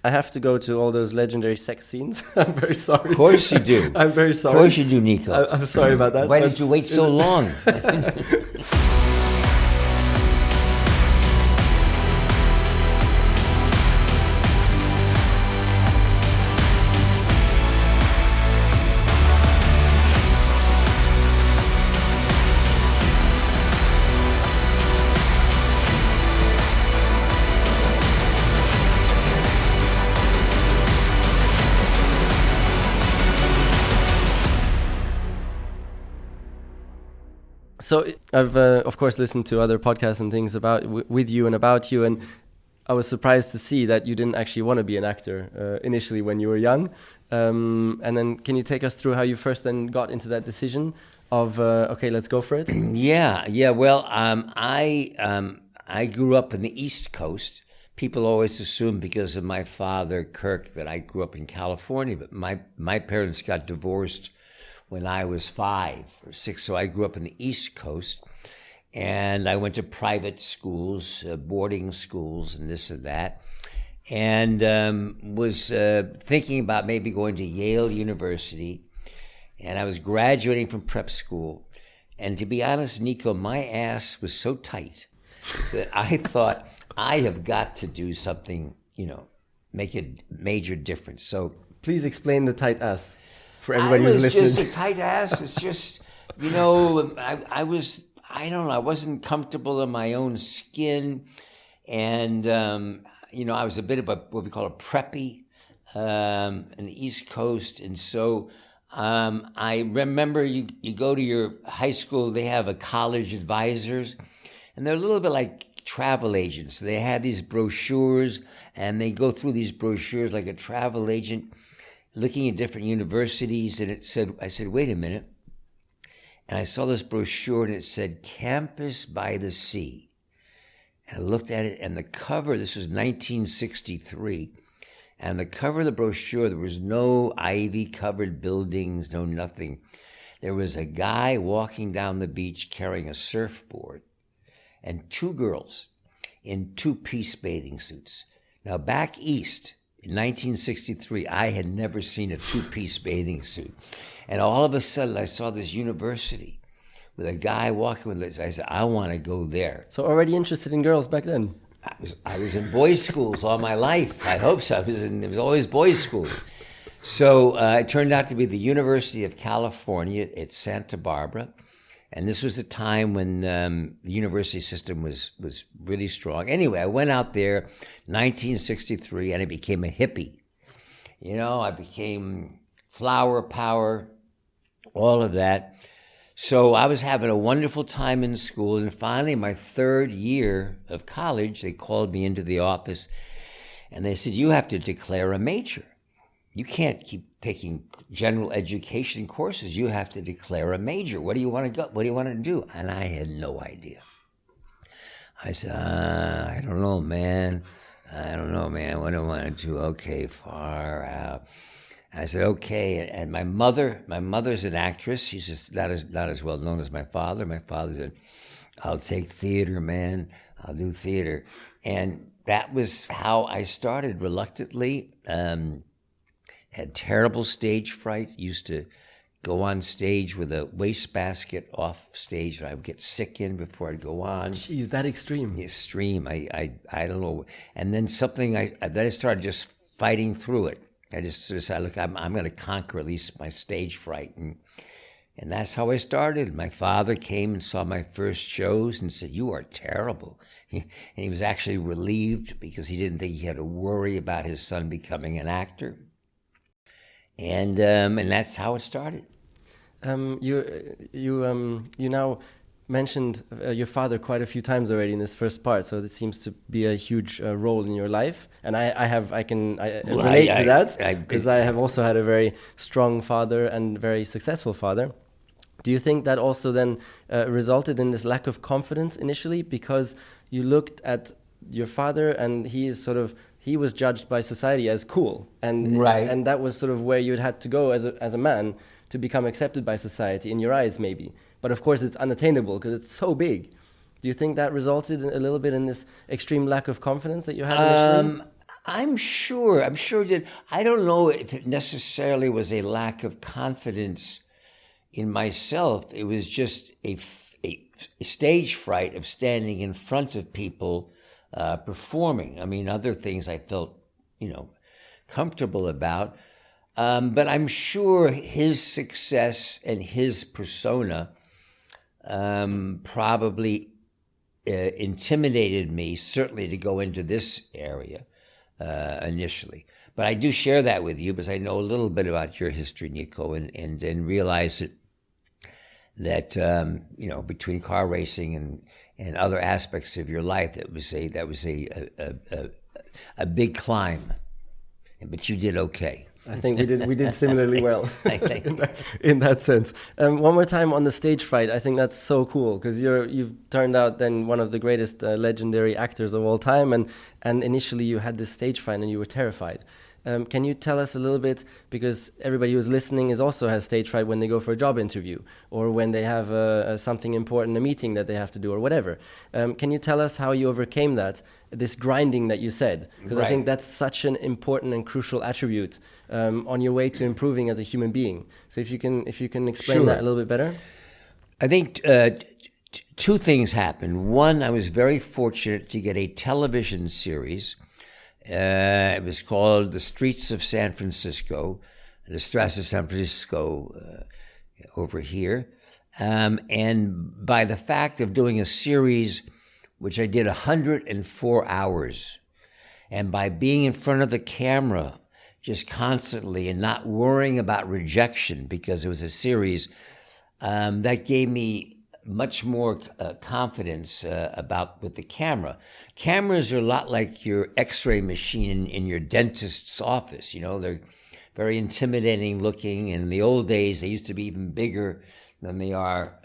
I have to go to all those legendary sex scenes. I'm very sorry. Of course you do. I'm very sorry. Of course you do, Nico. I'm sorry about that. Why did you wait so long? So I've, of course, listened to other podcasts and things about with you and about you, and I was surprised to see that you didn't actually want to be an actor initially when you were young. And then can you take us through how you first then got into that decision of, okay, let's go for it? Yeah. Well, I grew up in the East Coast. People always assume because of my father, Kirk, that I grew up in California, but my parents got divorced when I was 5 or 6, so I grew up in the East Coast, and I went to private schools, boarding schools, and this and that, and was thinking about maybe going to Yale University, and I was graduating from prep school, and to be honest, Nico, my ass was so tight that I thought, I have got to do something, make a major difference. So please explain the tight ass. For everybody who's listening. I was just a tight ass. It's just, I wasn't comfortable in my own skin. And, I was a bit of what we call a preppy in the East Coast. And so I remember you go to your high school, they have a college advisors, and they're a little bit like travel agents. They have these brochures, and they go through these brochures like a travel agent, looking at different universities, and I said, wait a minute. And I saw this brochure, and it said, Campus by the Sea. And I looked at it, and the cover, this was 1963, and the cover of the brochure, there was no ivy-covered buildings, no nothing. There was a guy walking down the beach carrying a surfboard, and 2 girls in 2-piece bathing suits. Now, back east, in 1963, I had never seen a 2-piece bathing suit. And all of a sudden, I saw this university with a guy walking with this. I said, I want to go there. So already interested in girls back then? I was in boys' schools all my life. I hope so. It was always boys' schools. So it turned out to be the University of California at Santa Barbara. And this was a time when the university system was really strong. Anyway, I went out there, 1963, and I became a hippie. I became flower power, all of that. So I was having a wonderful time in school, and finally, my 3rd year of college, they called me into the office, and they said, you have to declare a major. You can't keep taking general education courses. You have to declare a major. What do you want to go? What do you want to do? And I had no idea. I said, I don't know, man. What do I want to do? Okay, far out. I said, okay. And my mother's an actress. She's just not as well known as my father. My father said, I'll take theater, man. I'll do theater. And that was how I started, reluctantly. Had terrible stage fright, used to go on stage with a wastebasket off stage. I would get sick in before I'd go on. Geez, that extreme. Extreme. I don't know. And then then I started just fighting through it. I just decided, look, I'm going to conquer at least my stage fright. And that's how I started. My father came and saw my first shows and said, you are terrible. And he was actually relieved because he didn't think he had to worry about his son becoming an actor. And that's how it started. You now mentioned your father quite a few times already in this first part, so this seems to be a huge role in your life, and I can relate to that because I have also had a very strong father and very successful father. Do you think that also then resulted in this lack of confidence initially because you looked at your father and he was judged by society as cool, and right. And that was sort of where you had to go as a man to become accepted by society in your eyes, maybe. But of course, it's unattainable because it's so big. Do you think that resulted a little bit in this extreme lack of confidence that you had initially? I'm sure that I don't know if it necessarily was a lack of confidence in myself. It was just a stage fright of standing in front of people performing. I mean, other things I felt, comfortable about. But I'm sure his success and his persona probably intimidated me, certainly to go into this area initially. But I do share that with you because I know a little bit about your history, Nico, and realize that between car racing and other aspects of your life, that was a big climb. But you did okay. I think we did similarly well. I think in that sense. One more time on the stage fright. I think that's so cool because you've turned out then one of the greatest legendary actors of all time, and initially you had this stage fright and you were terrified. Can you tell us a little bit, because everybody who's listening also has stage fright when they go for a job interview or when they have something important, a meeting that they have to do or whatever. Can you tell us how you overcame this grinding that you said? Because I think that's such an important and crucial attribute on your way to improving as a human being. So if you can explain that a little bit better. I think two things happened. One, I was very fortunate to get a television series. It was called The Streets of San Francisco, the Strasse of San Francisco over here. And by the fact of doing a series, which I did 104 hours, and by being in front of the camera just constantly and not worrying about rejection because it was a series, that gave me much more confidence with the camera. Cameras are a lot like your x-ray machine in your dentist's office. They're very intimidating looking. In the old days, they used to be even bigger than they are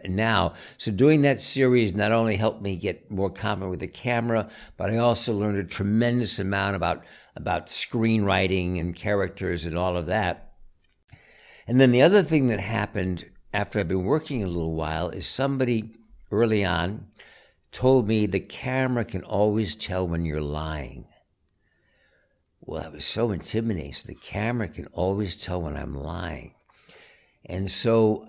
now. So doing that series not only helped me get more confident with the camera, but I also learned a tremendous amount about screenwriting and characters and all of that. And then the other thing that happened after I've been working a little while is somebody early on told me the camera can always tell when you're lying. Well, that was so intimidating. So the camera can always tell when I'm lying. And so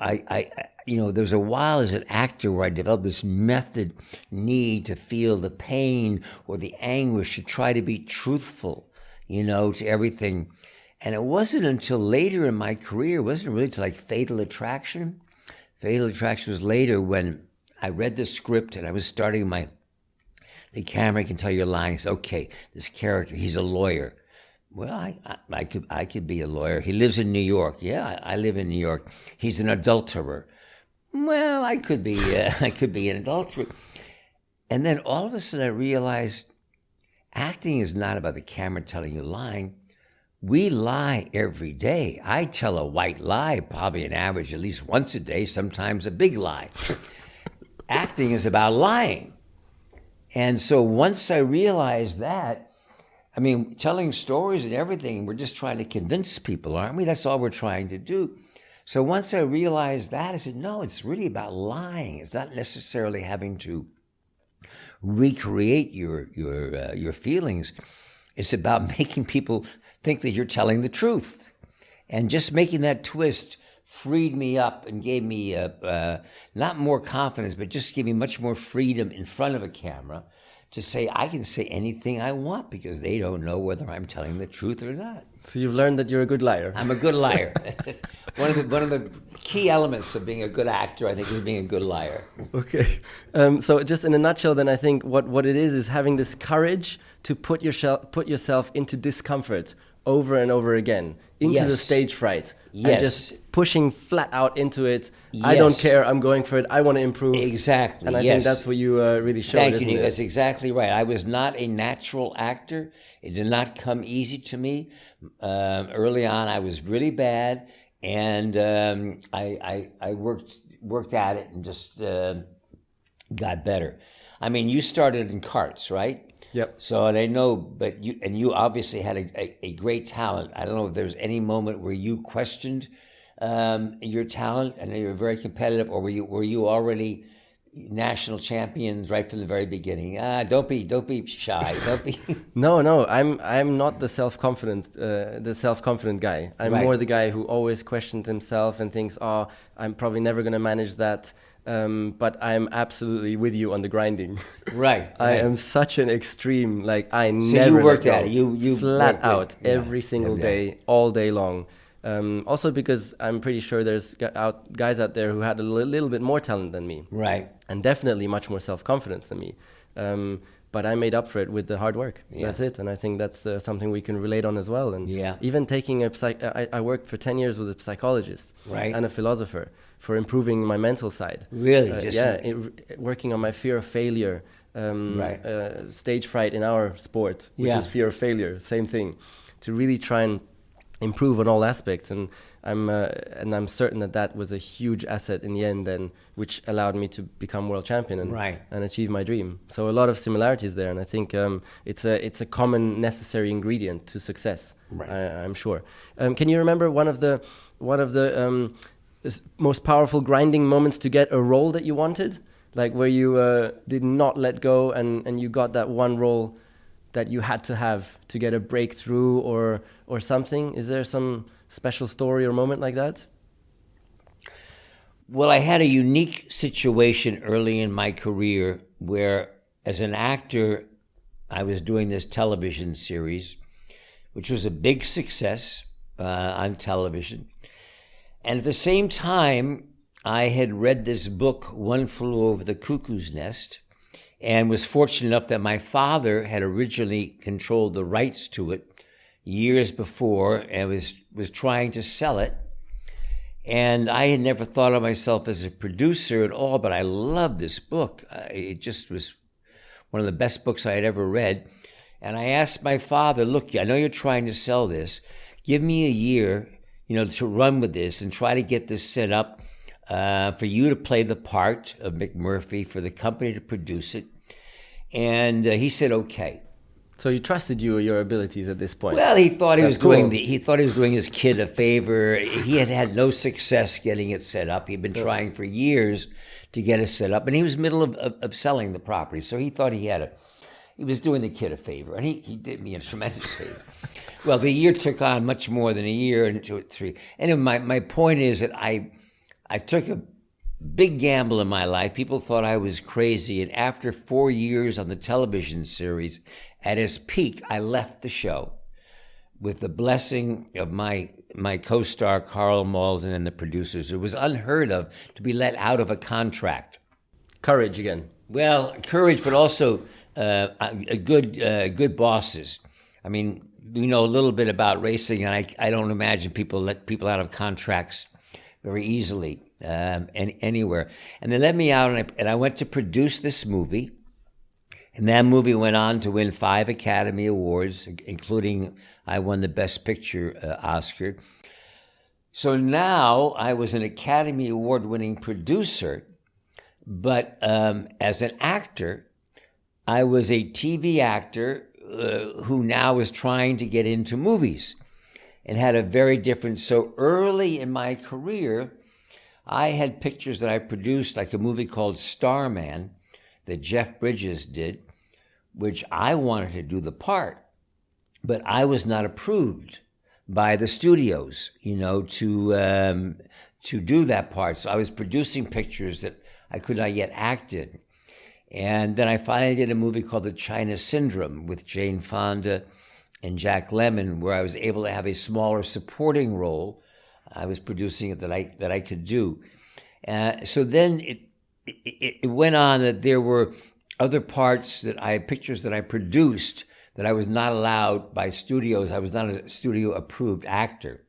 there's a while as an actor where I developed this need to feel the pain or the anguish, to try to be truthful, to everything. And it wasn't until later in my career, it wasn't really till like Fatal Attraction. Fatal Attraction was later when I read the script and I was starting the camera can tell you're lying. It's okay, this character, he's a lawyer. Well, I could be a lawyer. He lives in New York. Yeah, I live in New York. He's an adulterer. Well, I could be an adulterer. And then all of a sudden I realized acting is not about the camera telling you lying. We lie every day. I tell a white lie, probably an average at least once a day, sometimes a big lie. Acting is about lying. And so once I realized that, telling stories and everything, we're just trying to convince people, aren't we? That's all we're trying to do. So once I realized that, I said, no, it's really about lying. It's not necessarily having to recreate your feelings. It's about making people think that you're telling the truth. And just making that twist freed me up and gave me not more confidence, but just gave me much more freedom in front of a camera to say I can say anything I want because they don't know whether I'm telling the truth or not. So you've learned that you're a good liar. I'm a good liar. One of the key elements of being a good actor, I think, is being a good liar. Okay. So just in a nutshell, then I think what it is having this courage to put yourself into discomfort over and over again, into the stage fright. Yes. And just pushing flat out into it. Yes. I don't care. I'm going for it. I want to improve. Exactly. And I think that's what you really showed. Thank you, Nico. That's exactly right. I was not a natural actor. It did not come easy to me. Early on, I was really bad, and I worked at it and just got better. You started in carts, right? Yep. So, and I know, but you obviously had a great talent. I don't know if there's any moment where you questioned your talent. I know you were very competitive, or were you already national champions right from the very beginning. Don't be shy. Don't be. No. I'm not the self-confident guy. I'm more the guy who always questions himself and thinks, "Oh, I'm probably never going to manage that." But I'm absolutely with you on the grinding. Right. I am such an extreme. Like So never you worked let go. at it. You flat out worked every single day, all day long. Also because I'm pretty sure there's guys out there who had a little bit more talent than me. Right. And definitely much more self-confidence than me. But I made up for it with the hard work. Yeah. That's it. And I think that's something we can relate on as well. And even taking I worked for 10 years with a psychologist and a philosopher for improving my mental side. Really? Working on my fear of failure, stage fright in our sport, which is fear of failure, same thing, to really try and improve on all aspects, and I'm certain that was a huge asset in the end, then, which allowed me to become world champion and achieve my dream. So a lot of similarities there, and I think it's a common necessary ingredient to success. I'm sure. Can you remember one of the most powerful grinding moments to get a role that you wanted, like where you did not let go and you got that one role that you had to have to get a breakthrough or something? Is there some special story or moment like that? Well, I had a unique situation early in my career where, as an actor, I was doing this television series, which was a big success on television. And at the same time, I had read this book, One Flew Over the Cuckoo's Nest, and was fortunate enough that my father had originally controlled the rights to it years before and was trying to sell it. And I had never thought of myself as a producer at all, but I loved this book. It just was one of the best books I had ever read. And I asked my father, look, I know you're trying to sell this. Give me a year, to run with this and try to get this set up for you to play the part of McMurphy, for the company to produce it. And he said, okay. So he trusted your abilities at this point. Well, he thought he was doing his kid a favor. He had had no success getting it set up. He'd been trying for years to get it set up, and he was middle of selling the property. So he thought he was doing the kid a favor, and he did me a tremendous favor. Well, the year took on much more than a year, and 2 or 3. Anyway, my point is that I took a big gamble in my life. People thought I was crazy, and after 4 years on the television series, at its peak, I left the show with the blessing of my co-star Carl Malden and the producers. It was unheard of to be let out of a contract. Courage again. Well, courage, but also good bosses. I mean, we know a little bit about racing, and I don't imagine people let people out of contracts very easily anywhere. And they let me out, and I went to produce this movie. And that movie went on to win 5 Academy Awards, including I won the Best Picture Oscar. So now I was an Academy Award-winning producer, but as an actor, I was a TV actor who now was trying to get into movies and had a very different. So early in my career, I had pictures that I produced, like a movie called Starman, that Jeff Bridges did, which I wanted to do the part, but I was not approved by the studios, to do that part. So I was producing pictures that I could not yet act in. And then I finally did a movie called The China Syndrome with Jane Fonda and Jack Lemmon, where I was able to have a smaller supporting role. I was producing it that I could do. So then it went on that there were other parts pictures that I produced that I was not allowed by studios. I was not a studio approved actor.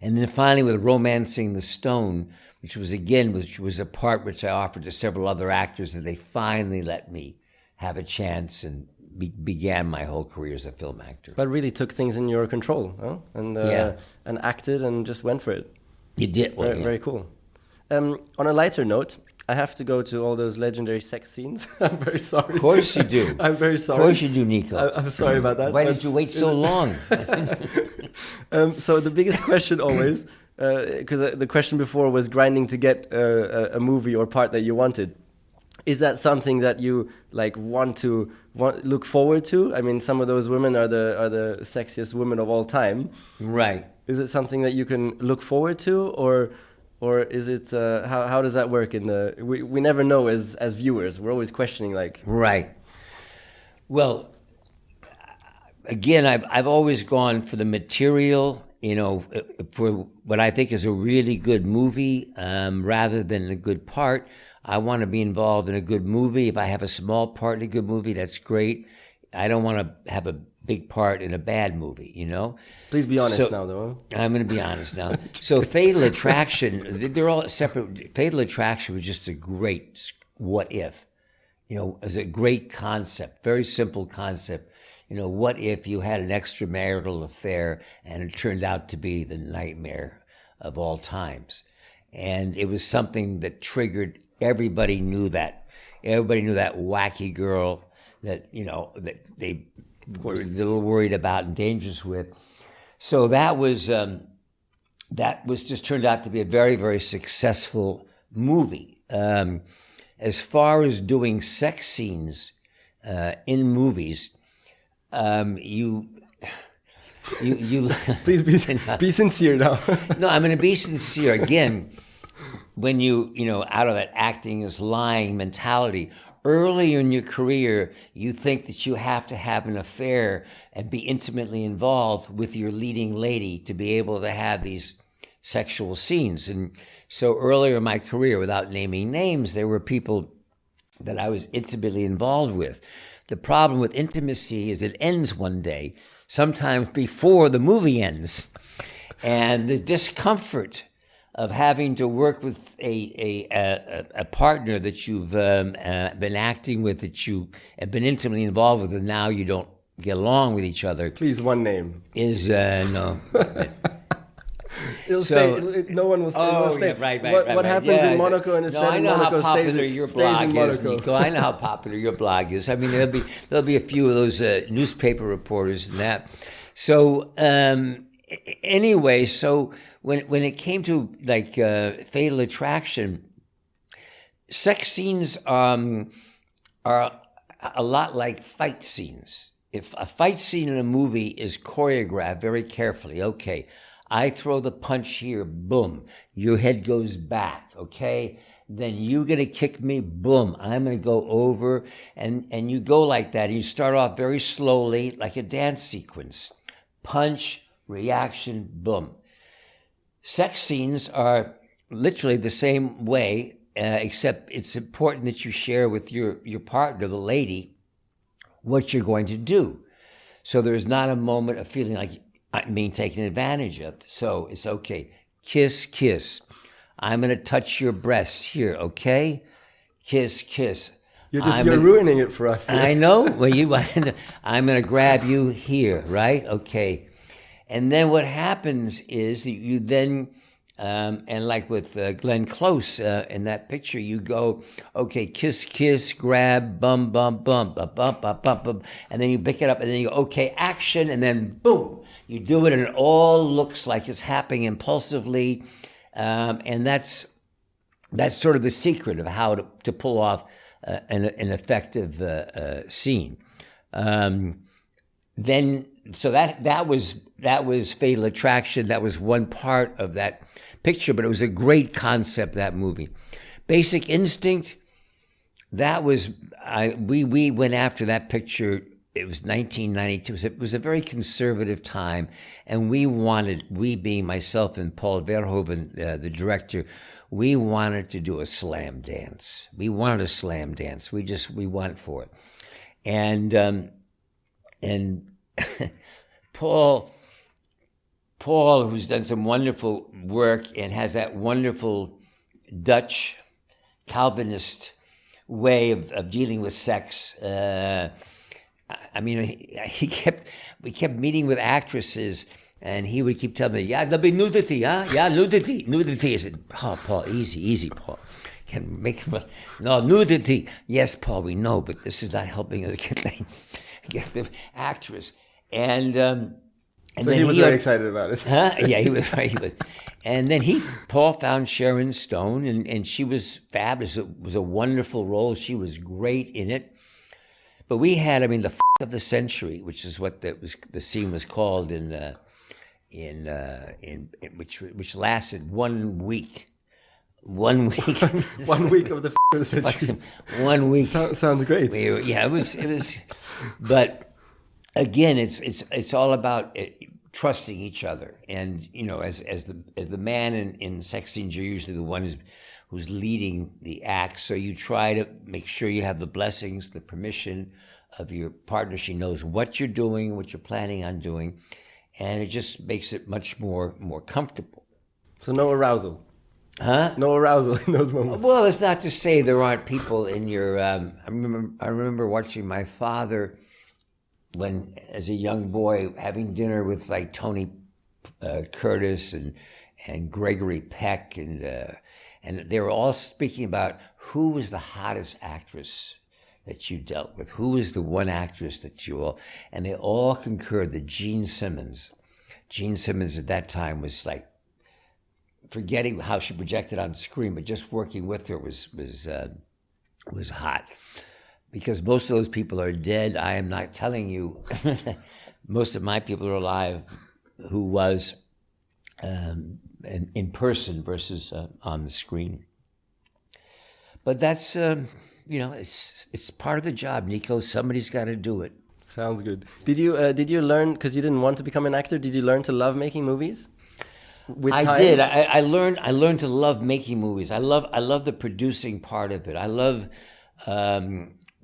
And then finally with Romancing the Stone, which was a part which I offered to several other actors, that they finally let me have a chance and began my whole career as a film actor. But really took things in your control, huh? And acted and just went for it. You did. Very cool. On a lighter note, I have to go to all those legendary sex scenes. I'm very sorry. Of course you do. I'm very sorry. Of course you do, Nico. I'm sorry about that. Why did you wait so long? So the biggest question always, because the question before was grinding to get a movie or part that you wanted. Is that something that you like want look forward to? I mean, some of those women are the sexiest women of all time. Right. Is it something that you can look forward to, or is it how does that work we never know as viewers. We're always questioning like. Right. Well, again, I've always gone for the material, for what I think is a really good movie, rather than a good part. I want to be involved in a good movie. If I have a small part in a good movie, that's great. I don't want to have a big part in a bad movie, Please be honest now, though. I'm going to be honest now. So Fatal Attraction, they're all separate. Fatal Attraction was just a great what if. It was a great concept, very simple concept. What if you had an extramarital affair and it turned out to be the nightmare of all times? And it was something that triggered. Everybody knew that. Everybody knew that wacky girl that, that they were a little worried about and dangerous with. So that was just turned out to be a very, very successful movie. As far as doing sex scenes in movies, you please be sincere now. No, I'm going to be sincere again. When you out of that acting is lying mentality, early in your career, you think that you have to have an affair and be intimately involved with your leading lady to be able to have these sexual scenes. And so earlier in my career, without naming names, there were people that I was intimately involved with. The problem with intimacy is it ends one day, sometimes before the movie ends. And the discomfort of having to work with a partner that you've been acting with, that you have been intimately involved with, and now you don't get along with each other. Please, one name. Is no. No one will stay. Oh, yeah, right. What happens in Monaco and is said in Monaco stays in Monaco. I know how popular your blog is, Nico. I know how popular your blog is. I mean, there'll be a few of those newspaper reporters and that. So anyway, so when it came to like Fatal Attraction, sex scenes are a lot like fight scenes. If a fight scene in a movie is choreographed very carefully, okay, I throw the punch here, boom, your head goes back, okay? Then you're going to kick me, boom, I'm going to go over, and you go like that. You start off very slowly, like a dance sequence. Punch, reaction, boom. Sex scenes are literally the same way, except it's important that you share with your partner, the lady, what you're going to do. So there's not a moment of feeling like I'm being taken advantage of. So it's okay. Kiss, kiss. I'm going to touch your breast here, okay? Kiss, kiss. You're ruining it for us. Here. I know. Well, I'm going to grab you here, right? Okay. And then what happens is that you then, and like with Glenn Close in that picture, you go, okay, kiss, kiss, grab, bum, bum, bum, bum, bum, bum, bum, bum, and then you pick it up, and then you go, okay, action, and then boom, you do it, and it all looks like it's happening impulsively, and that's sort of the secret of how to pull off an effective scene. Then, so that was Fatal Attraction. That was one part of that picture, but it was a great concept, that movie. Basic Instinct, that was, we went after that picture. It was 1992. It was a very conservative time, and we being myself and Paul Verhoeven, the director, we wanted to do a slam dance. We wanted a slam dance. We went for it. And Paul, who's done some wonderful work and has that wonderful Dutch Calvinist way of dealing with sex. I mean, we kept meeting with actresses, and he would keep telling me, "Yeah, there'll be nudity, huh? Yeah, nudity." I said, "Oh, Paul, easy, Paul. Can make no nudity." Yes, Paul, we know, but this is not helping us get the actress. And And so then he was very excited about it. Huh? Yeah, he was right. He was. And then Paul found Sharon Stone, and she was fabulous. It was a wonderful role. She was great in it. But we had, I mean, the of the century, which is what the scene was called which lasted 1 week. 1 week. 1 week of the of the century. 1 week. Sounds great. It was. But again, it's all about trusting each other, and as the man in sex scenes, you're usually the one who's leading the act. So you try to make sure you have the blessings, the permission of your partner. She knows what you're doing, what you're planning on doing, and it just makes it much more comfortable. So no arousal. Huh? No arousal in those moments. Well, it's not to say there aren't people in your. I remember watching my father when, as a young boy, having dinner with like Tony Curtis and Gregory Peck, and they were all speaking about who was the hottest actress that you dealt with, who was the one actress that you all, and they all concurred that Gene Simmons at that time was like, forgetting how she projected on screen, but just working with her was hot. Because most of those people are dead. I am not telling you. Most of my people are alive, who was in person versus on the screen. But that's it's part of the job, Nico. Somebody's got to do it. Sounds good. Did you learn, because you didn't want to become an actor? Did you learn to love making movies? I did. I learned to love making movies. I love the producing part of it. I love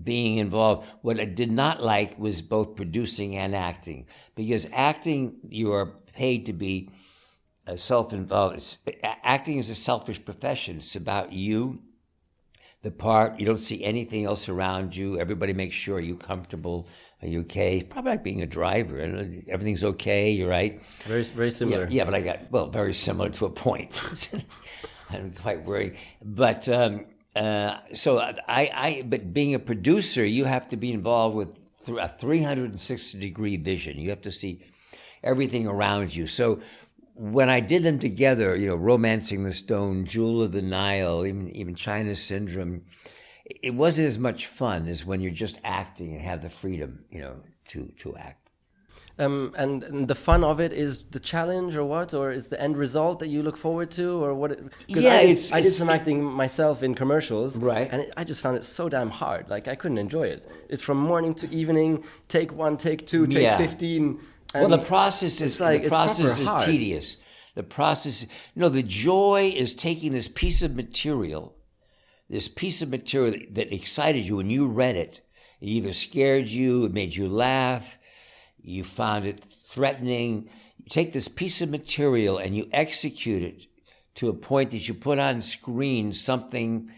being involved. What I did not like was both producing and acting, because acting, you are paid to be self-involved. Acting is a selfish profession. It's about you, the part. You don't see anything else around you. Everybody makes sure you're comfortable. Are you okay? It's probably like being a driver. Everything's okay. You're right. Very, very similar. Yeah, but very similar to a point. I'm quite worried. But but being a producer, you have to be involved with a 360-degree vision. You have to see everything around you. So when I did them together, Romancing the Stone, Jewel of the Nile, even China Syndrome, it wasn't as much fun as when you're just acting and have the freedom, to act. And the fun of it is the challenge, or what, or is the end result that you look forward to, or what? I did some acting myself in commercials, right? And I just found it so damn hard. Like, I couldn't enjoy it. It's from morning to evening. Take 1, take 2, take 15. Well, the process is tedious. The process, the joy is taking this piece of material that excited you when you read it. It either scared you, it made you laugh, you found it threatening. You take this piece of material and you execute it to a point that you put on screen something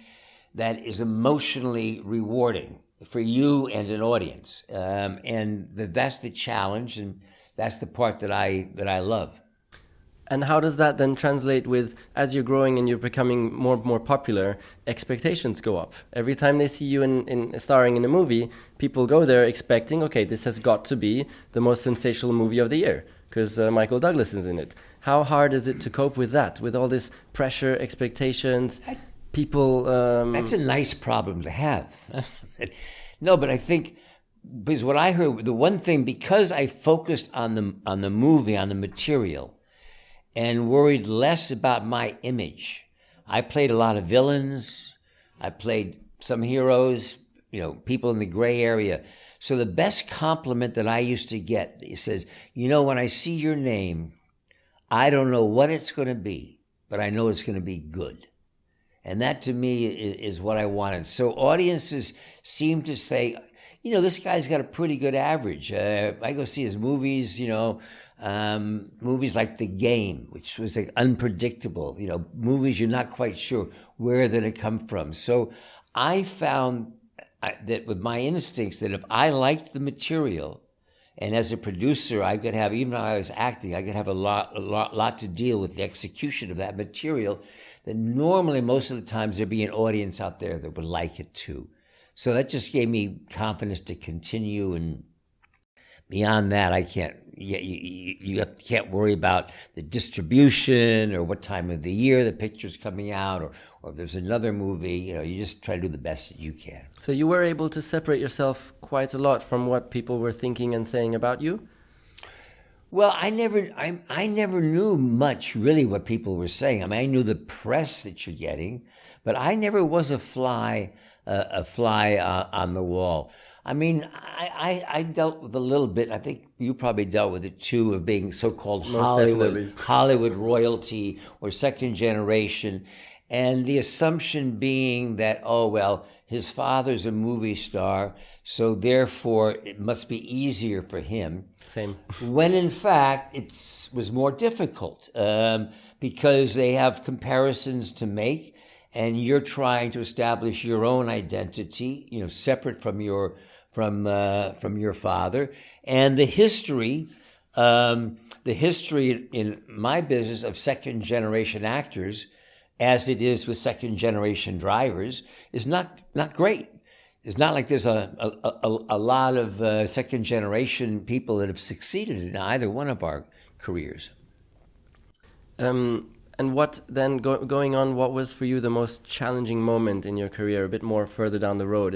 that is emotionally rewarding for you and an audience. And that's the challenge, and that's the part that I love. And how does that then translate with, as you're growing and you're becoming more and more popular, expectations go up? Every time they see you in starring in a movie, people go there expecting, okay, this has got to be the most sensational movie of the year, because Michael Douglas is in it. How hard is it to cope with that, with all this pressure, expectations, people... That's a nice problem to have. No, but I think, because what I heard, the one thing, because I focused on the movie, on the material, and worried less about my image. I played a lot of villains. I played some heroes, people in the gray area. So the best compliment that I used to get, it says, when I see your name, I don't know what it's going to be, but I know it's going to be good. And that to me is what I wanted. So audiences seem to say, this guy's got a pretty good average. I go see his movies, movies like The Game, which was like unpredictable, movies you're not quite sure where they're going to come from. So I found that with my instincts, that if I liked the material, and as a producer, I could have, even though I was acting, I could have a lot to deal with the execution of that material, then normally most of the times there'd be an audience out there that would like it too. So that just gave me confidence to continue. Beyond that, I can't. You can't worry about the distribution or what time of the year the picture's coming out, or if there's another movie. You just try to do the best that you can. So you were able to separate yourself quite a lot from what people were thinking and saying about you? Well, I never knew much really what people were saying. I mean, I knew the press that you're getting, but I never was a fly on the wall. I mean, I dealt with a little bit. I think you probably dealt with it too, of being so-called Hollywood royalty or second generation, and the assumption being that, oh well, his father's a movie star, so therefore it must be easier for him. Same. When in fact it was more difficult because they have comparisons to make, and you're trying to establish your own identity, separate from your father, and the history in my business of second generation actors, as it is with second generation drivers, is not great. It's not like there's a lot of second generation people that have succeeded in either one of our careers. And what then going on? What was for you the most challenging moment in your career? A bit more further down the road,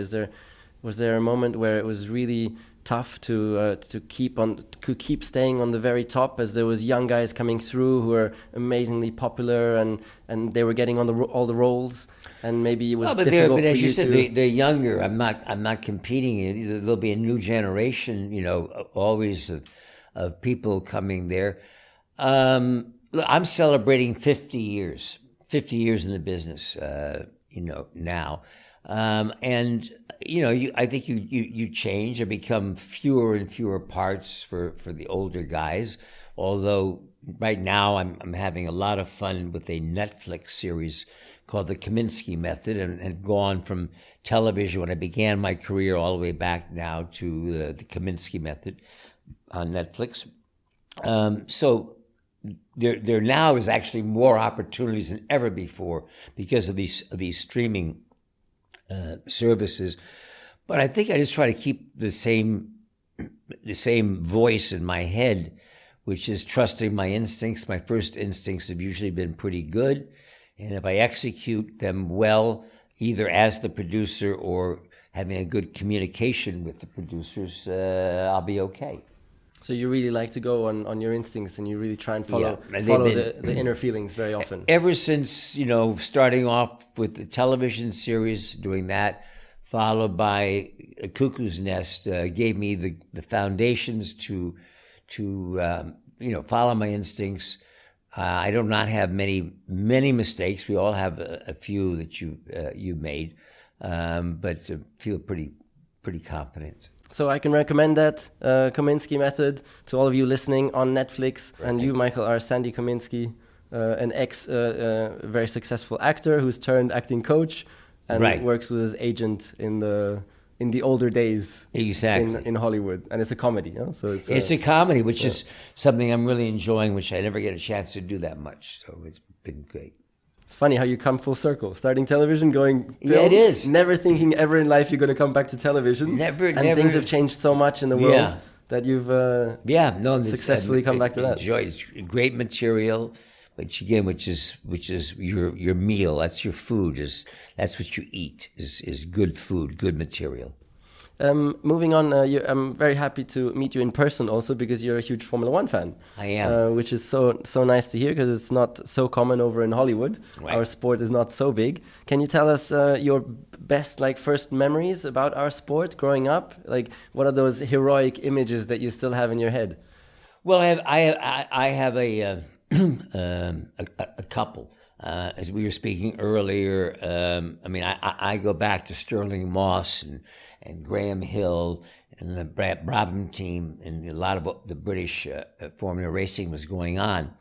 was there a moment where it was really tough to keep staying on the very top, as there was young guys coming through who were amazingly popular and they were getting on all the roles, and maybe it was difficult but for as you said, to... they're younger. I'm not competing. There'll be a new generation, always of people coming there. Look, I'm celebrating 50 years in the business, now. And I think you change and become fewer and fewer parts for the older guys. Although right now I'm having a lot of fun with a Netflix series called The Kaminsky Method, and gone from television when I began my career all the way back now to the Kaminsky Method on Netflix. So there now is actually more opportunities than ever before because of these streaming services, but I think I just try to keep the same voice in my head, which is trusting my instincts. My first instincts have usually been pretty good, and if I execute them well, either as the producer or having a good communication with the producers, I'll be okay. So you really like to go on your instincts, and you really try and follow the inner feelings very often. Ever since, starting off with the television series, doing that, followed by Cuckoo's Nest, gave me the foundations to follow my instincts. I do not have many mistakes. We all have a few that you made, but feel pretty confident. So I can recommend that Kaminsky Method to all of you listening on Netflix. Right. And you, Michael, are Sandy Kaminsky, an very successful actor who's turned acting coach and works with his agent in the older days. Exactly. In Hollywood, and it's a comedy. So it's a comedy, which is something I'm really enjoying, which I never get a chance to do that much. So it's been great. It's funny how you come full circle, starting television, going film, yeah, it is. Never thinking ever in life you're going to come back to television. Never. Things have changed so much in the world that you've successfully come back to that. It's great material, which is your meal. That's your food. That's what you eat. Is good food, good material. Moving on, I'm very happy to meet you in person also, because you're a huge Formula One fan. I am. Which is so nice to hear, because it's not so common over in Hollywood. Right. Our sport is not so big. Can you tell us your best first memories about our sport growing up? What are those heroic images that you still have in your head? Well, I have a couple. As we were speaking earlier, I go back to Sterling Moss and Graham Hill and the Brabham team, and a lot of the British Formula racing was going on.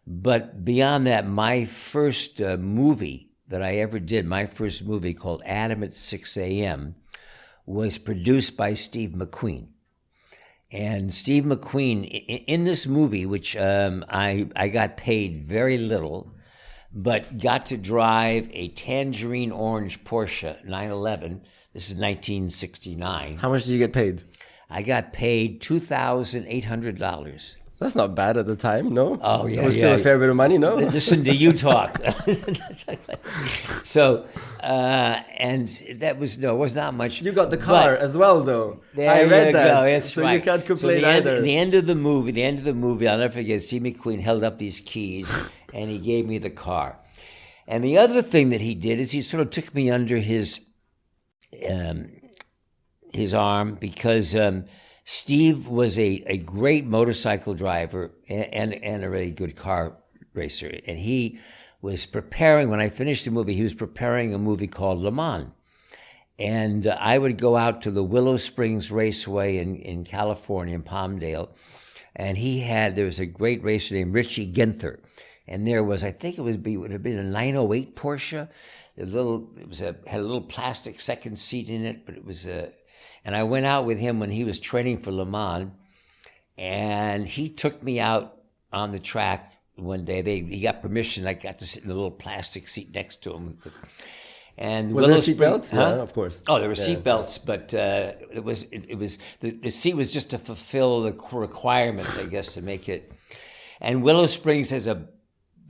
But beyond that, my first movie that I ever did, my first movie called Adam at 6 a.m., was produced by Steve McQueen. And Steve McQueen, in this movie, which I got paid very little, but got to drive a tangerine orange Porsche 911. This is 1969. How much did you get paid? I got paid $2,800. That's not bad at the time, no? Oh, yeah. It was still a fair bit of money, no? Listen to you talk. So, and that was, no, it was not much. You got the car as well, though. I read that. So you can't complain either. The end of the movie, I'll never forget, Steve McQueen held up these keys and he gave me the car. And the other thing that he did is he sort of took me under his arm, because Steve was a great motorcycle driver and a really good car racer. And he was preparing, when I finished the movie, he was preparing a movie called Le Mans. And I would go out to the Willow Springs Raceway in California, in Palmdale. And there was a great racer named Richie Ginther. And there was, I think it would have been a 908 Porsche. Had a little plastic second seat in it, but it was and I went out with him when he was training for Le Mans, and he took me out on the track one day. He got permission. I got to sit in the little plastic seat next to him. And was there seat belts? Huh? Yeah, of course. Oh, there were seat belts, but it was the seat was just to fulfill the requirements, I guess, to make it. And Willow Springs has a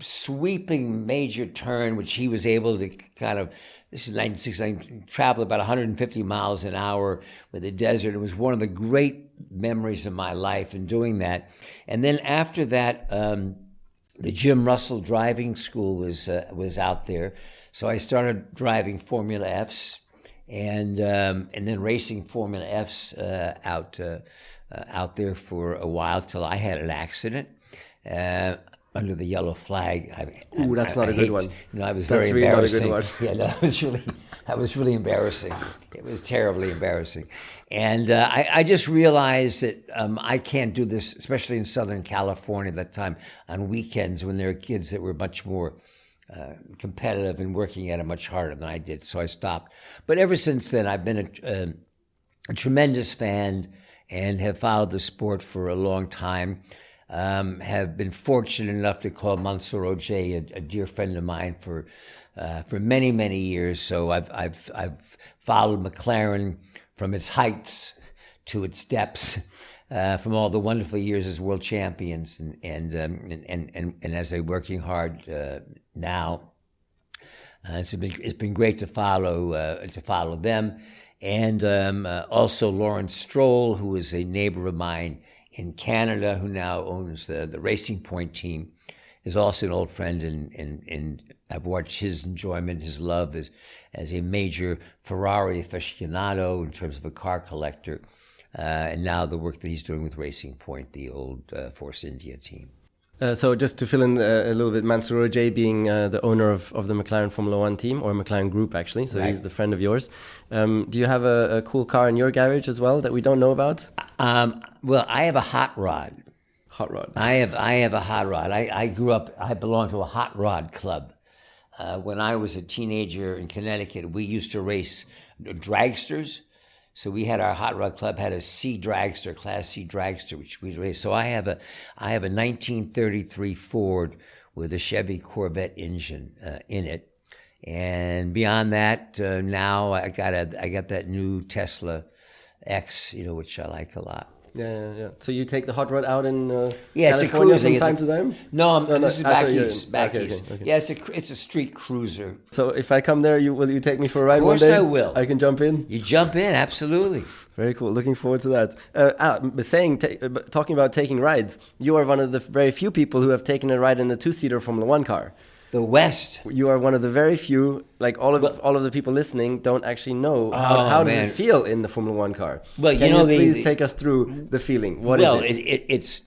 sweeping major turn, which he was able to kind of. This is 1969, traveled about 150 miles an hour with the desert. It was one of the great memories of my life in doing that. And then after that, the Jim Russell driving school was out there. So I started driving Formula Fs and then racing Formula Fs out there for a while till I had an accident. Under the yellow flag. That's not a good one. No, I was very embarrassing. Not a good one. Yeah, that was really embarrassing. It was terribly embarrassing. And I just realized that I can't do this, especially in Southern California at that time, on weekends when there are kids that were much more competitive and working at it much harder than I did. So I stopped. But ever since then, I've been a tremendous fan and have followed the sport for a long time. Have been fortunate enough to call Mansour Ojei a dear friend of mine for many, many years. So I've followed McLaren from its heights to its depths, from all the wonderful years as world champions, and as they're working hard now. It's been great to follow them, and also Lawrence Stroll, who is a neighbor of mine in Canada, who now owns the Racing Point team, is also an old friend, and I've watched his enjoyment, his love as a major Ferrari aficionado in terms of a car collector, and now the work that he's doing with Racing Point, the old Force India team. So just to fill in a little bit, Mansour Ojei being the owner of the McLaren Formula One team, or McLaren Group actually, so right. He's the friend of yours. Do you have a cool car in your garage as well that we don't know about? Well, I have a hot rod. Hot rod. I have a hot rod. I belonged to a hot rod club. When I was a teenager in Connecticut, we used to race dragsters. So we had our hot rod club had a C dragster, Class C dragster, which we raced. So I have a 1933 Ford with a Chevy Corvette engine in it, and beyond that, now I got that new Tesla X, which I like a lot. Yeah. So you take the hot rod out in it's California a cruiser from time to time? No, this is back east. Okay. Yeah, it's a street cruiser. So if I come there, will you take me for a ride one day? Of course I will. I can jump in? You jump in, absolutely. Very cool. Looking forward to that. Talking about taking rides, you are one of the very few people who have taken a ride in the two-seater Formula One car. The West. You are one of the very few, like all of the people listening don't actually know how does it feel in the Formula One car. Well, Can you please take us through the feeling? What is it?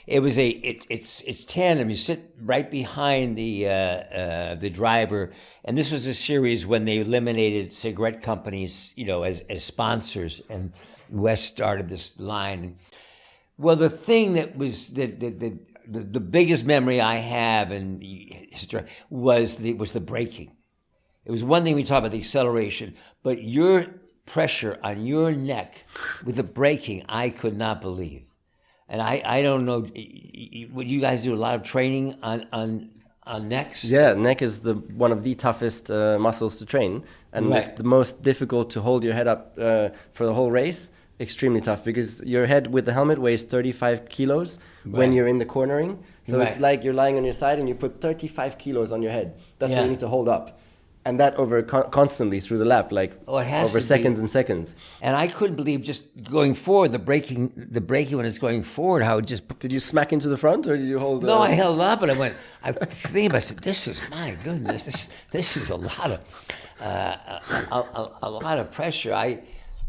It's tandem. You sit right behind the driver, and this was a series when they eliminated cigarette companies, as sponsors, and West started this line. Well, the thing that was the biggest memory I have in history was the braking. It was one thing we talk about the acceleration, but your pressure on your neck with the braking, I could not believe. And I don't know, would you guys do a lot of training on necks? Yeah, neck is one of the toughest muscles to train, and It's the most difficult to hold your head up for the whole race. extremely tough because your head with the helmet weighs 35 kilos when you're in the cornering. So it's like you're lying on your side and you put 35 kilos on your head. That's what you need to hold up. And that over constantly through the lap, like over seconds and seconds. And I couldn't believe just going forward, the braking when it's going forward, how it just... Did you smack into the front or did you hold... No, I held up and I said, this is, my goodness, this is a lot of, a lot of pressure.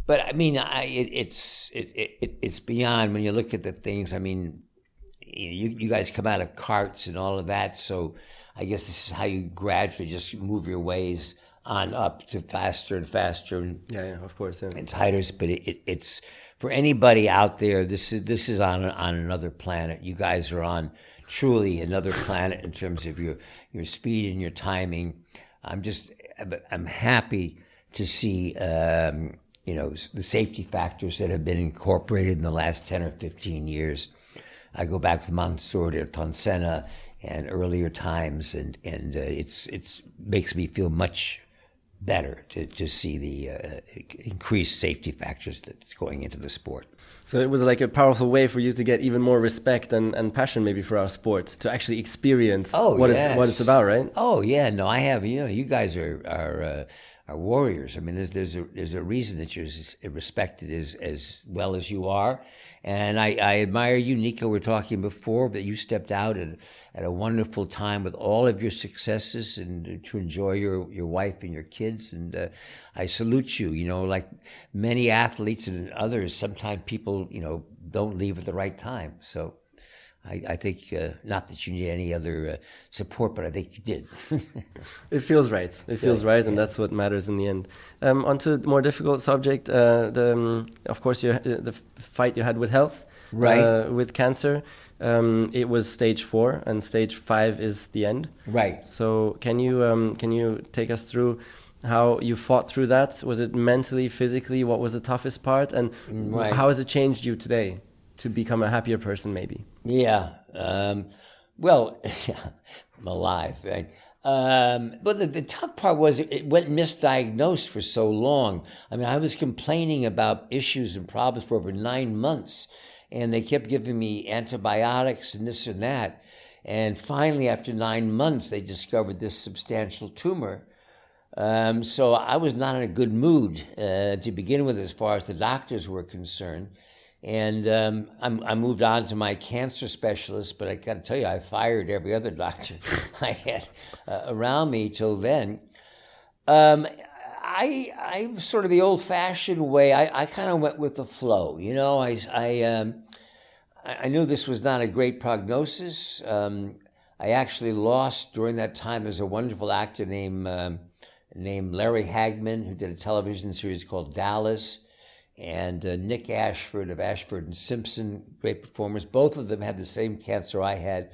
But I mean, it's beyond when you look at the things. I mean, you guys come out of carts and all of that, so I guess this is how you gradually just move your ways on up to faster and faster. And of course. Yeah. It's tighter, but it's for anybody out there. This is on another planet. You guys are on truly another planet in terms of your speed and your timing. I'm happy to see the safety factors that have been incorporated in the last 10 or 15 years. I go back to Mansour to Tonsena and earlier times, and it's makes me feel much better to see the increased safety factors that's going into the sport. So it was like a powerful way for you to get even more respect and passion maybe for our sport, to actually experience what it's about, right? Oh yeah, no, I have. You guys are warriors. I mean, there's a reason that you're as respected as well as you are, and I admire you, Nico. We were talking before that you stepped out at a wonderful time with all of your successes and to enjoy your wife and your kids. And I salute you. Like many athletes and others, sometimes people, don't leave at the right time. So I think, not that you need any other support, but I think you did. It feels right. It feels right, and that's what matters in the end. Onto a more difficult subject, of course, the fight you had with health, with cancer. It was stage 4, and stage 5 is the end. Right. So can you take us through how you fought through that? Was it mentally, physically? What was the toughest part? And how has it changed you today to become a happier person, maybe? Yeah. Well, I'm alive, right? But the tough part was it went misdiagnosed for so long. I mean, I was complaining about issues and problems for over 9 months. And they kept giving me antibiotics and this and that. And finally, after 9 months, they discovered this substantial tumor. So I was not in a good mood to begin with as far as the doctors were concerned. And I moved on to my cancer specialist, but I got to tell you, I fired every other doctor I had around me till then. I sort of the old-fashioned way. I kind of went with the flow. I knew this was not a great prognosis. I actually lost during that time. There's a wonderful actor named Larry Hagman who did a television series called Dallas, and Nick Ashford of Ashford and Simpson, great performers. Both of them had the same cancer I had.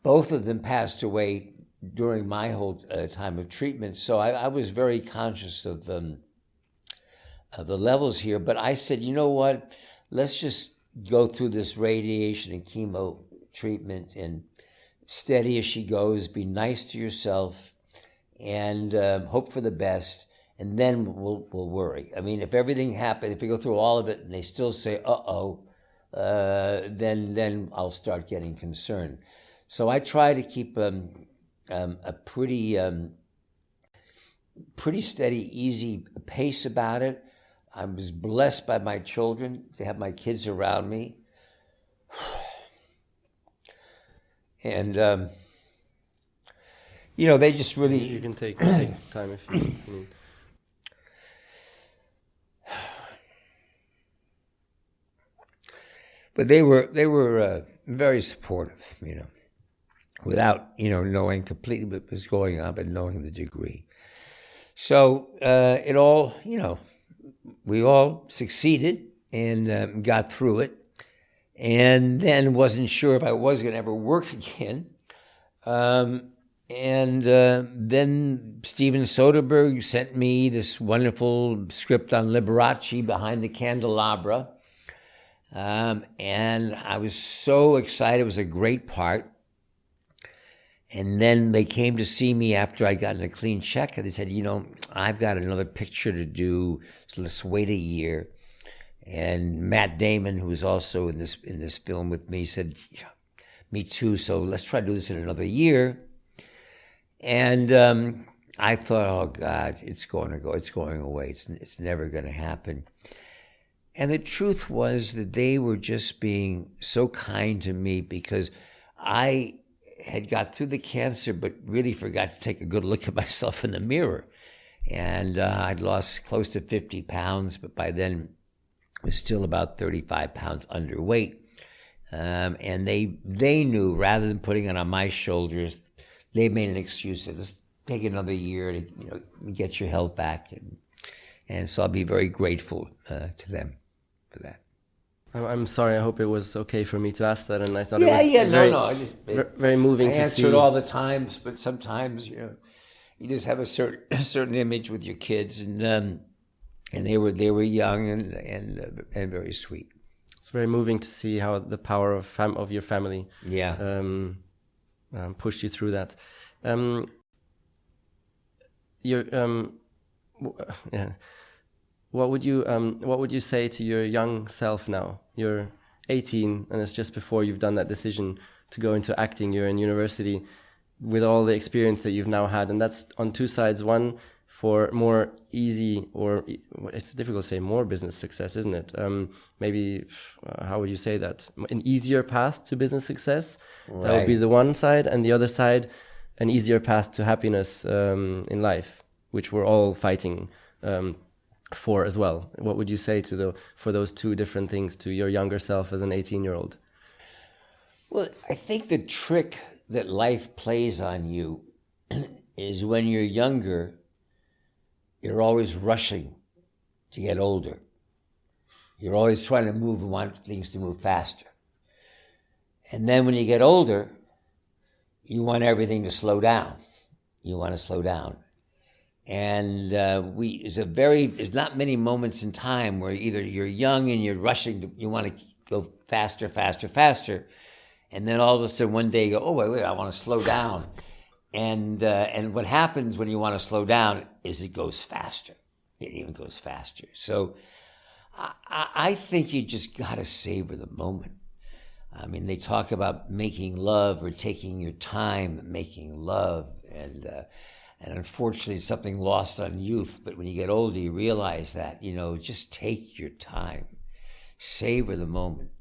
Both of them passed away during my whole time of treatment. So I was very conscious of the levels here. But I said, you know what? Let's just go through this radiation and chemo treatment and steady as she goes. Be nice to yourself and hope for the best. And then we'll worry. I mean, if everything happened, if we go through all of it and they still say, then I'll start getting concerned. So I try to keep a pretty steady, easy pace about it. I was blessed by my children to have my kids around me. And, they just really... You can take time if you need. But they were very supportive, without, knowing completely what was going on, but knowing the degree. So it all, we all succeeded and got through it, and then wasn't sure if I was going to ever work again. And then Steven Soderbergh sent me this wonderful script on Liberace, Behind the Candelabra. And I was so excited. It was a great part. And then they came to see me after I got a clean check, and they said, I've got another picture to do, so let's wait a year. And Matt Damon, who was also in this film with me, said, yeah, me too, so let's try to do this in another year. And I thought, oh God, it's going away. It's never going to happen. And the truth was that they were just being so kind to me, because I had got through the cancer, but really forgot to take a good look at myself in the mirror. And I'd lost close to 50 pounds, but by then was still about 35 pounds underweight. And they knew, rather than putting it on my shoulders, they made an excuse to just take another year to get your health back. And so I'll be very grateful to them for that. I'm sorry. I hope it was okay for me to ask that, and I thought it was very moving to see. I answer it all the times, but sometimes you just have a certain image with your kids, and they were young and very sweet. It's very moving to see how the power of your family pushed you through that. What would you say to your young self now? You're 18, and it's just before you've done that decision to go into acting. You're in university with all the experience that you've now had, and that's on two sides. One, for more easy, or it's difficult to say, more business success, isn't it? Maybe, how would you say that? An easier path to business success. Right. That would be the one side, and the other side, an easier path to happiness in life, which we're all fighting for as well. What would you say for those two different things to your younger self as an 18-year-old? Well, I think the trick that life plays on you is when you're younger, you're always rushing to get older. You're always trying to move and want things to move faster. And then when you get older, you want everything to slow down. You want to slow down. And there's not many moments in time where either you're young and you're rushing, you want to go faster, faster, faster. And then all of a sudden one day you go, oh, wait, I want to slow down. And what happens when you want to slow down is it goes faster. It even goes faster. So I think you just got to savor the moment. I mean, they talk about making love or taking your time making love. And unfortunately, it's something lost on youth. But when you get older, you realize that, just take your time. Savor the moment.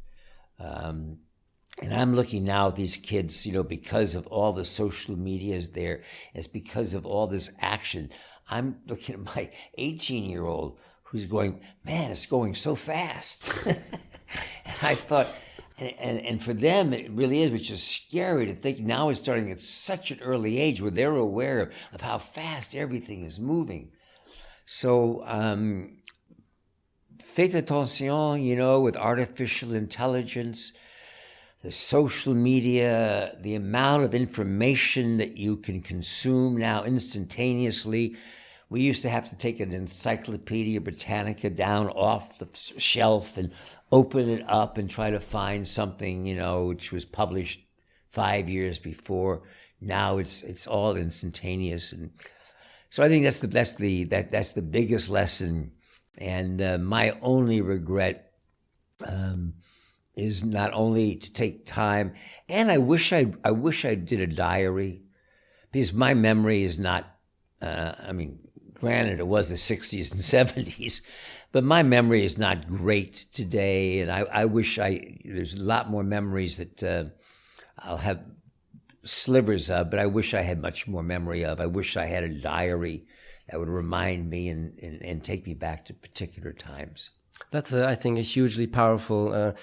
And I'm looking now at these kids, because of all the social media is there. It's because of all this action. I'm looking at my 18-year-old who's going, man, it's going so fast. And I thought, and for them, it really is, which is scary to think now it's starting at such an early age where they're aware of how fast everything is moving. So, faites attention, with artificial intelligence, the social media, the amount of information that you can consume now instantaneously. We used to have to take an Encyclopedia Britannica down off the shelf and open it up and try to find something, which was published 5 years before. Now it's all instantaneous, and so I think that's the biggest lesson. And my only regret is not only to take time, and I wish I did a diary, because my memory is not. Granted, it was the 60s and 70s, but my memory is not great today, and I wish there's a lot more memories that I'll have slivers of, but I wish I had much more memory of. I wish I had a diary that would remind me and take me back to particular times. That's, I think, a hugely powerful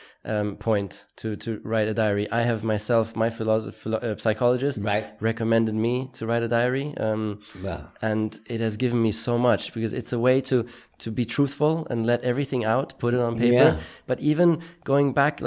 point to write a diary. I have myself, my psychologist recommended me to write a diary. And it has given me so much, because it's a way to be truthful and let everything out, put it on paper. Yeah. But even going back,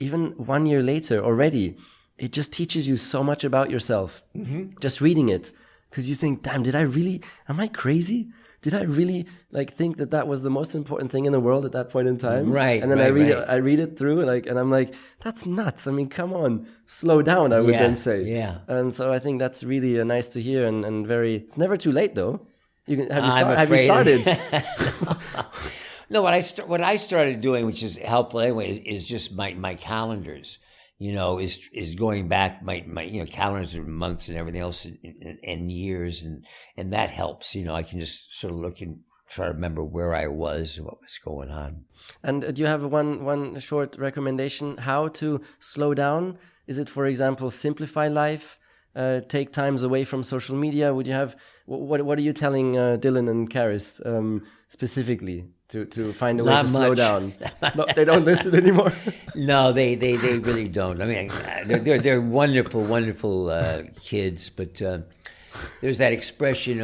even 1 year later already, it just teaches you so much about yourself. Mm-hmm. Just reading it. Because you think, damn, am I crazy? Did I really think that was the most important thing in the world at that point in time? Right. And then I read it through and I'm like, that's nuts. I mean, come on, slow down, I would then say. Yeah. And so I think that's really nice to hear and very, it's never too late though. Have you started? No, what I started doing, which is helpful anyway, is just my calendars. Is going back my calendars and months and everything else and years, and that helps. I can just sort of look and try to remember where I was and what was going on. And do you have one short recommendation how to slow down? Is it, for example, simplify life, take times away from social media? Would you have what are you telling Dylan and Karis specifically to find a way to slow down? No, they don't listen anymore. No, they really don't. I mean, they're wonderful kids, but there's that expression,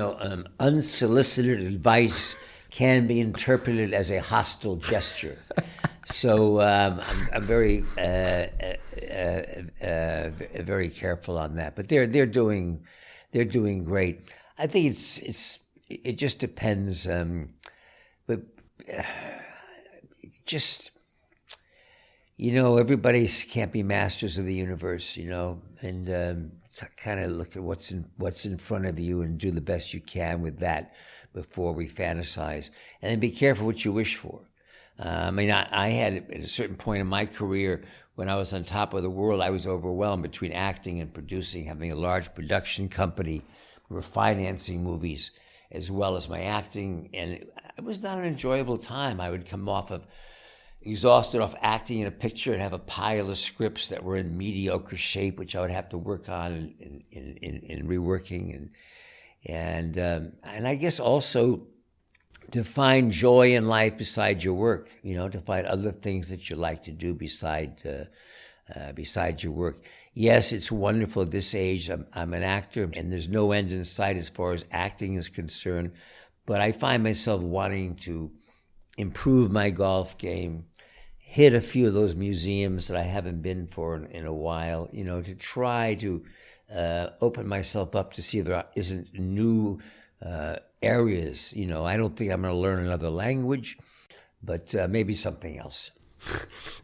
unsolicited advice can be interpreted as a hostile gesture. So I'm very very careful on that. But they're doing great. I think it just depends. But just everybody can't be masters of the universe, and kind of look at what's in front of you and do the best you can with that before we fantasize, and then be careful what you wish for. I had at a certain point in my career when I was on top of the world, I was overwhelmed between acting and producing, having a large production company. We were financing movies as well as my acting, and it was not an enjoyable time. I would come exhausted off acting in a picture and have a pile of scripts that were in mediocre shape, which I would have to work on in reworking, and I guess also to find joy in life beside your work, to find other things that you like to do beside your work. Yes, it's wonderful at this age. I'm an actor, and there's no end in sight as far as acting is concerned. But I find myself wanting to improve my golf game, hit a few of those museums that I haven't been for in a while, to try to open myself up to see if there isn't new areas. I don't think I'm going to learn another language, but maybe something else.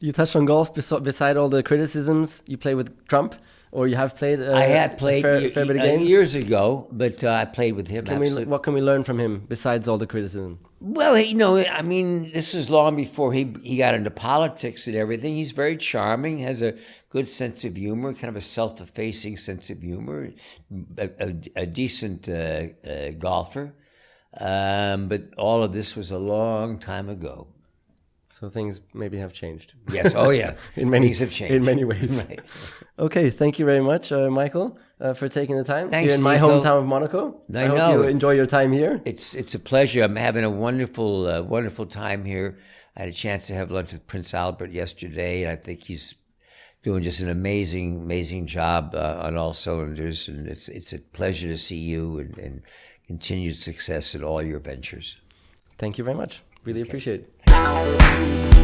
You touched on golf beside all the criticisms. You play with Trump, or you have played? I had played fair bit of games years ago, but I played with him. What can we learn from him besides all the criticism? Well, this is long before he got into politics and everything. He's very charming, has a good sense of humor, kind of a self-effacing sense of humor, a decent golfer. But all of this was a long time ago. So things maybe have changed. Yes. Oh, yeah. Things have changed. In many ways. Right. Okay. Thank you very much, Michael, for taking the time. Thanks, here in my Nico. hometown of Monaco. I hope know. you enjoy your time here. It's a pleasure. I'm having a wonderful time here. I had a chance to have lunch with Prince Albert yesterday, and I think he's doing just an amazing job on all cylinders. And it's a pleasure to see you and continued success in all your ventures. Thank you very much. Really appreciate it.